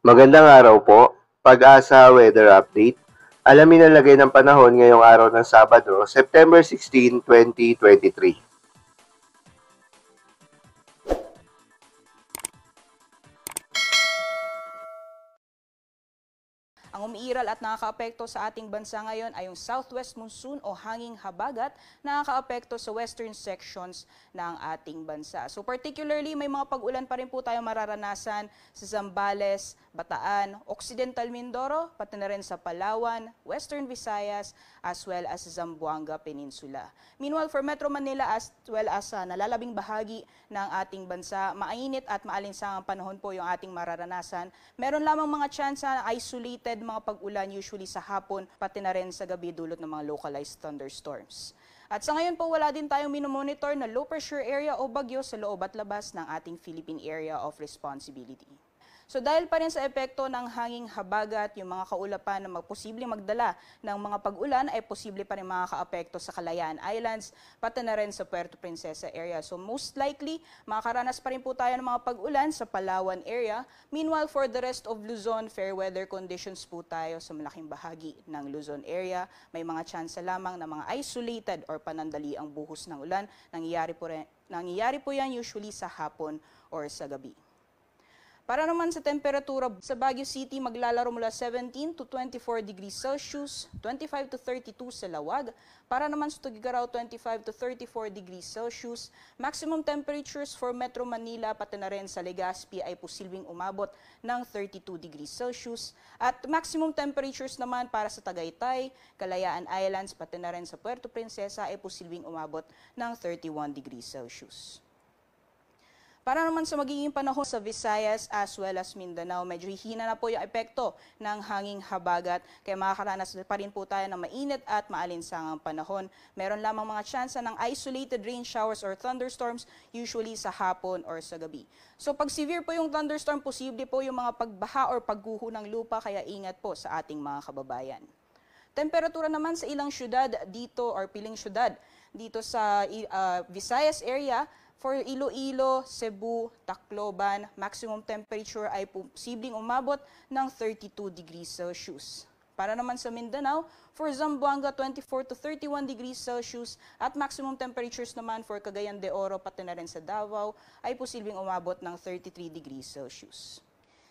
Magandang araw po. Pag-asa Weather Update. Alamin ang lagay ng panahon ngayong araw ng Sabado, September 16, 2023. Ang umiiral at nakakaapekto sa ating bansa ngayon ay yung southwest monsoon o hanging habagat na nakakaapekto sa western sections ng ating bansa. So particularly may mga pag-ulan pa rin po tayo mararanasan sa Zambales, Bataan, Occidental Mindoro, pati na rin sa Palawan, Western Visayas, as well as Zamboanga Peninsula. Meanwhile, for Metro Manila as well as sa nalalabing bahagi ng ating bansa, mainit at maalinsangang panahon po yung ating mararanasan. Meron lamang mga chance na isolated mga pag-ulan usually sa hapon, pati na rin sa gabi dulot ng mga localized thunderstorms. At sa ngayon po, wala din tayong minomonitor na low pressure area o bagyo sa loob at labas ng ating Philippine Area of Responsibility. So dahil pa rin sa epekto ng hanging habagat, yung mga kaulapan na posibleng magdala ng mga pag-ulan ay posible pa rin makakaapekto sa Kalayaan Islands, pati na rin sa Puerto Princesa area. So most likely, makakaranas pa rin po tayo ng mga pag-ulan sa Palawan area. Meanwhile, for the rest of Luzon, fair weather conditions po tayo sa malaking bahagi ng Luzon area. May mga tsansa lamang na mga isolated or panandali ang buhos ng ulan. Nangyayari po yan usually sa hapon or sa gabi. Para naman sa temperatura, sa Baguio City maglalaro mula 17 to 24 degrees Celsius, 25 to 32 sa Lawag. Para naman sa Tuguegarao, 25 to 34 degrees Celsius. Maximum temperatures for Metro Manila pati na rin sa Legazpi ay posibleng umabot ng 32 degrees Celsius. At maximum temperatures naman para sa Tagaytay, Kalayaan Islands pati na rin sa Puerto Princesa ay posibleng umabot ng 31 degrees Celsius. Para naman sa magiging panahon sa Visayas as well as Mindanao, medyo hihina na po yung epekto ng hanging habagat, kaya makakaranas pa rin po tayo ng mainit at maalinsangang panahon. Meron lamang mga tsansa ng isolated rain showers or thunderstorms, usually sa hapon or sa gabi. So pag severe po yung thunderstorm, posible po yung mga pagbaha or pagguho ng lupa, kaya ingat po sa ating mga kababayan. Temperatura naman sa ilang syudad dito or piling syudad dito sa Visayas area, for Iloilo, Cebu, Tacloban, maximum temperature ay posibleng umabot ng 32 degrees Celsius. Para naman sa Mindanao, for Zamboanga, 24 to 31 degrees Celsius at maximum temperatures naman for Cagayan de Oro pati na rin sa Davao ay posibleng umabot ng 33 degrees Celsius.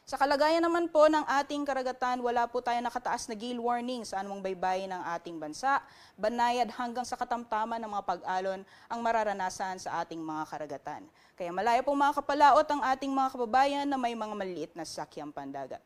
Sa kalagayan naman po ng ating karagatan, wala po tayo nakataas na gale warning sa anumang baybayin ng ating bansa. Banayad hanggang sa katamtaman ng mga pag-alon ang mararanasan sa ating mga karagatan. Kaya malaya pong makakapalaot ang ating mga kababayan na may mga maliliit na sasakyang pandagat.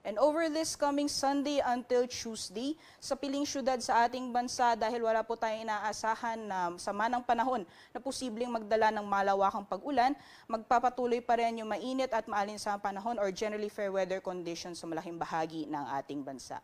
And over this coming Sunday until Tuesday, sa piling syudad sa ating bansa, dahil wala po tayong inaasahan na sama ng panahon na posibleng magdala ng malawakang pag-ulan, magpapatuloy pa rin yung mainit at maalinsangang panahon or generally fair weather conditions sa malaking bahagi ng ating bansa.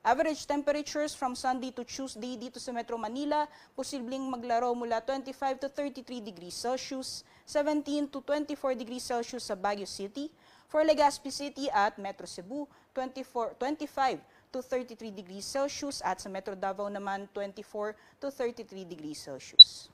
Average temperatures from Sunday to Tuesday dito sa Metro Manila, posibleng maglaro mula 25 to 33 degrees Celsius, 17 to 24 degrees Celsius sa Baguio City. For Legazpi City at Metro Cebu, 25 to 33 degrees Celsius at sa Metro Davao naman 24 to 33 degrees Celsius.